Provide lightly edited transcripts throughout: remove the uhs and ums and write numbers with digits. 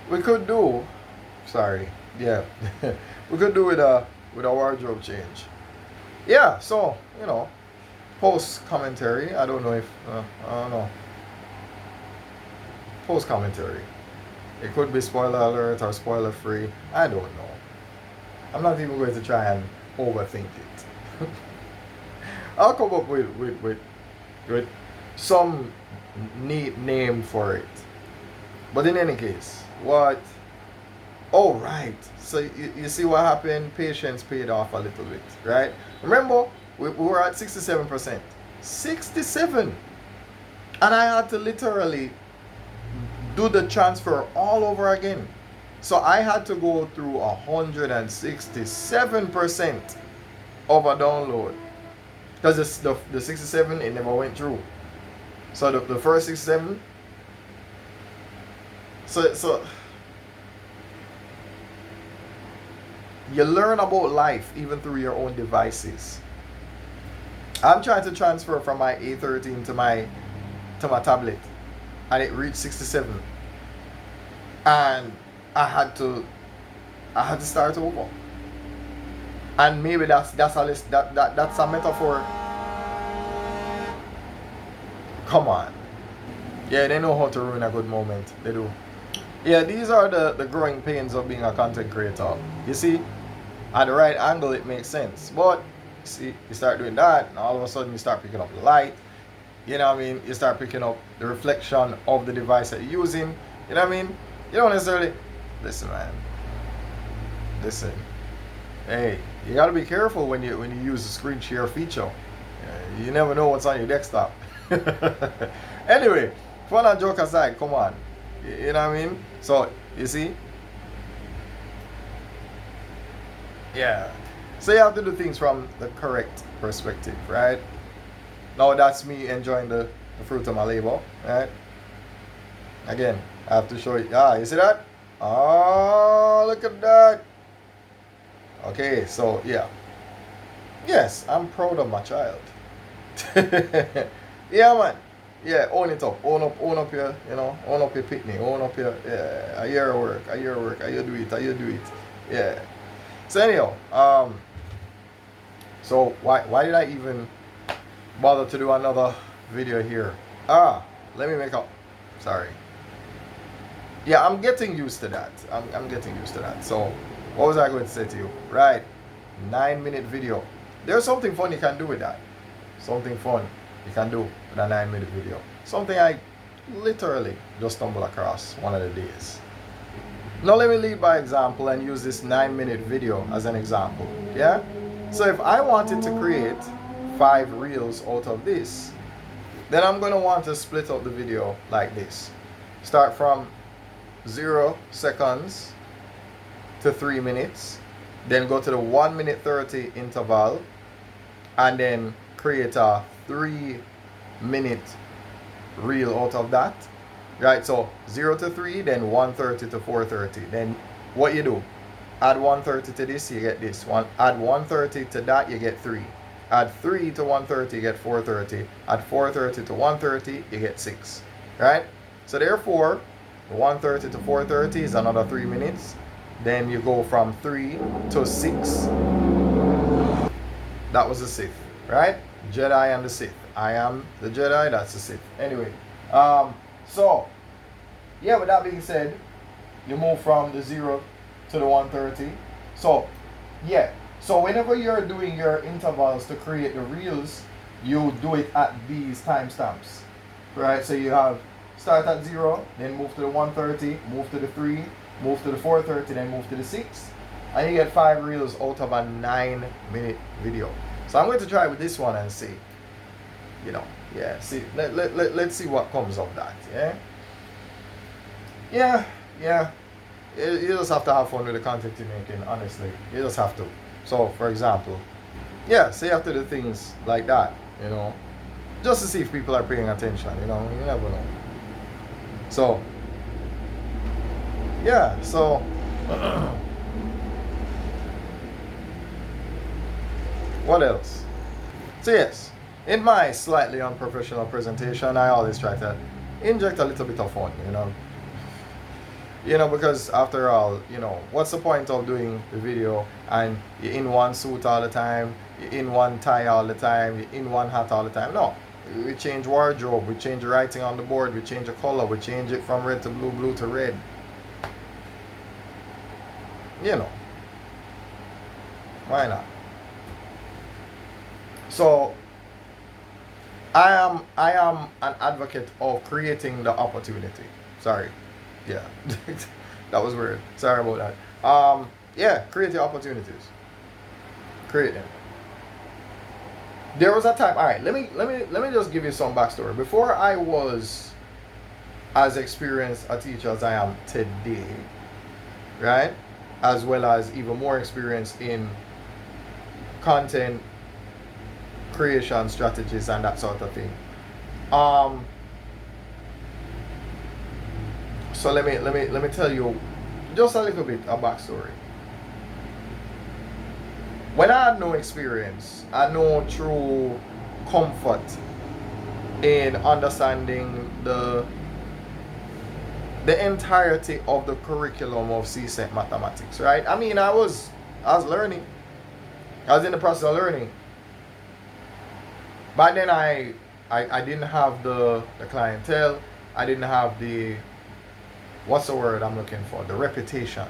we could do, sorry, yeah, we could do with a wardrobe change. Yeah, so post commentary. I don't know if I don't know, post commentary. It could be spoiler alert or spoiler free. I don't know. I'm not even going to try and overthink it. I'll come up with some neat name for it. But in any case, what? Oh, right. So you see what happened? Patience paid off a little bit, right? Remember, we were at 67%. 67! And I had to literally do the transfer all over again. So I had to go through 167% of a download. Because the 67, it never went through. So the first 67, so you learn about life even through your own devices. I'm trying to transfer from my A13 to my tablet, and it reached 67, and I had to start over. And maybe that's a metaphor. Come on. Yeah, they know how to ruin a good moment. They do. Yeah, these are the growing pains of being a content creator. You see, at the right angle, it makes sense. But, see, you start doing that, and all of a sudden you start picking up the light. You know what I mean? You start picking up the reflection of the device that you're using. You know what I mean? You don't necessarily... Listen, man. Listen. Hey, you gotta be careful when you use the screen share feature. You never know what's on your desktop. Anyway, fun and joke aside, come on. You know what I mean? So, you see? Yeah. So you have to do things from the correct perspective, right? Now that's me enjoying the fruit of my labor, right? Again, I have to show you. You see that? Oh, look at that. Okay, so yeah. Yes, I'm proud of my child. Yeah, man. Yeah, own it up. Own up your, own up your picnic. Own up your, yeah, a year of work. How you do it. Yeah. So anyhow, so why did I even bother to do another video here? Let me make up. Sorry. Yeah, I'm getting used to that. I'm getting used to that. So what was I going to say to you? Right. 9-minute video. There's something fun you can do with that. Something fun you can do with a 9-minute video. Something I literally just stumbled across one of the days. Now let me lead by example and use this 9-minute video as an example. Yeah? So if I wanted to create 5 reels out of this, then I'm going to want to split up the video like this. Start from 0 seconds to 3 minutes, then go to the 1 minute 30 interval, and then create a 3-minute reel out of that. Right, so 0 to 3, then 1:30 to 4:30. Then what you do? Add 1:30 to this, you get this. Add 1:30 to that, you get 3. Add 3 to 1:30, you get 4:30. Add 4:30 to 1:30, you get 6. Right? So therefore, 1:30 to 4:30 is another 3 minutes. Then you go from 3 to 6. That was the Sith, right? Jedi and the Sith. I am the Jedi, that's the Sith. Anyway, so, yeah, with that being said, you move from the 0 to the 1:30. So, yeah. So whenever you're doing your intervals to create the reels, you do it at these timestamps. Right? So you have start at 0, then move to the 1:30, move to the 3, move to the 4:30, then move to the 6. And you get 5 reels out of a 9-minute video. So I'm going to try with this one and see. Yeah, see, let's see what comes of that, yeah? Yeah. You just have to have fun with the content you're making, honestly. You just have to. So, for example, yeah, say you have to do things like that, just to see if people are paying attention, you never know. So, yeah, so, what else? So yes, in my slightly unprofessional presentation, I always try to inject a little bit of fun, You know, because after all, you know, what's the point of doing the video and you're in one suit all the time, you're in one tie all the time, you're in one hat all the time? No. We change wardrobe, we change the writing on the board, we change the color, we change it from red to blue, blue to red. You know. Why not? So I am an advocate of creating the opportunity. Sorry. Yeah. That was weird. Sorry about that. Yeah, create the opportunities. Create them. There was a time, alright, let me just give you some backstory. Before I was as experienced a teacher as I am today, right? As well as even more experienced in content creation strategies and that sort of thing. So let me tell you just a little bit of backstory. When I had no experience, I had no true comfort in understanding the entirety of the curriculum of C.A.N.E mathematics, right? I mean, I was learning. I was in the process of learning. But then I didn't have the clientele. I didn't have the, what's the word I'm looking for? The reputation.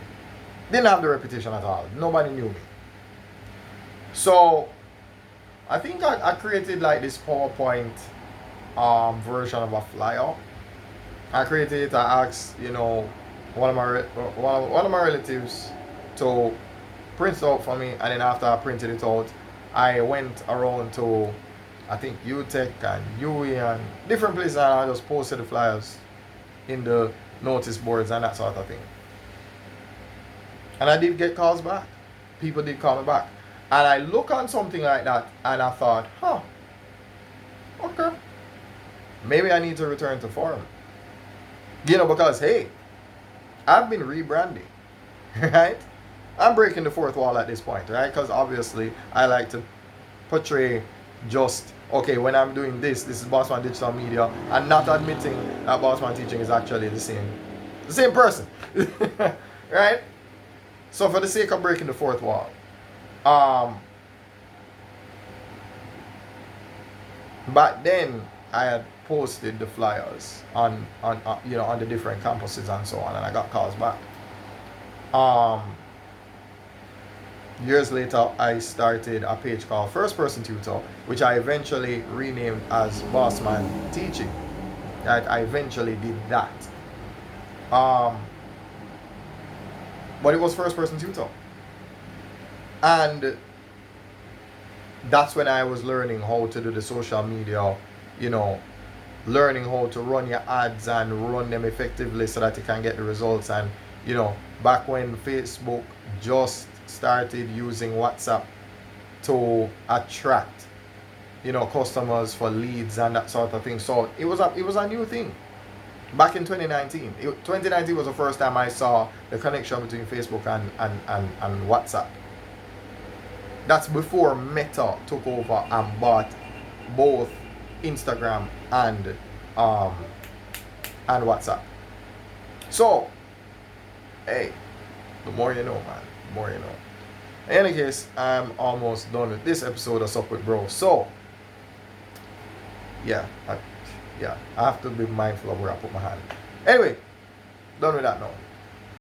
Didn't have the reputation at all. Nobody knew me. So I think I created like this PowerPoint version of a flyer. I created it. I asked, you know, one of my relatives to print it out for me, and then after I printed it out, I went around to, I think, UTech and UE and different places, and I just posted the flyers in the notice boards and that sort of thing. And I did get calls back. People did call me back. And I look on something like that and I thought, okay, maybe I need to return to form. You know, because hey, I've been rebranding, right? I'm breaking the fourth wall at this point, right? Because obviously I like to portray just, okay, when I'm doing this is Bossman Digital Media, and not admitting that Bossman Teaching is actually the same person, right? So for the sake of breaking the fourth wall, back then I had posted the flyers on you know, on the different campuses and so on, and I got calls back. Years later, I started a page called Person Tutor, which I eventually renamed as Bossman Teaching. Right? I eventually did that. But it was Person Tutor. And that's when I was learning how to do the social media, you know, learning how to run your ads and run them effectively so that you can get the results. And, you know, back when Facebook just started using WhatsApp to attract, you know, customers for leads and that sort of thing. So it was a new thing back in 2019. 2019 was the first time I saw the connection between Facebook and WhatsApp. That's before Meta took over and bought both Instagram and WhatsApp. So, hey, the more you know, man. The more you know. In any case, I'm almost done with this episode of Sup with Bro. So, yeah, I have to be mindful of where I put my hand. Anyway, done with that now.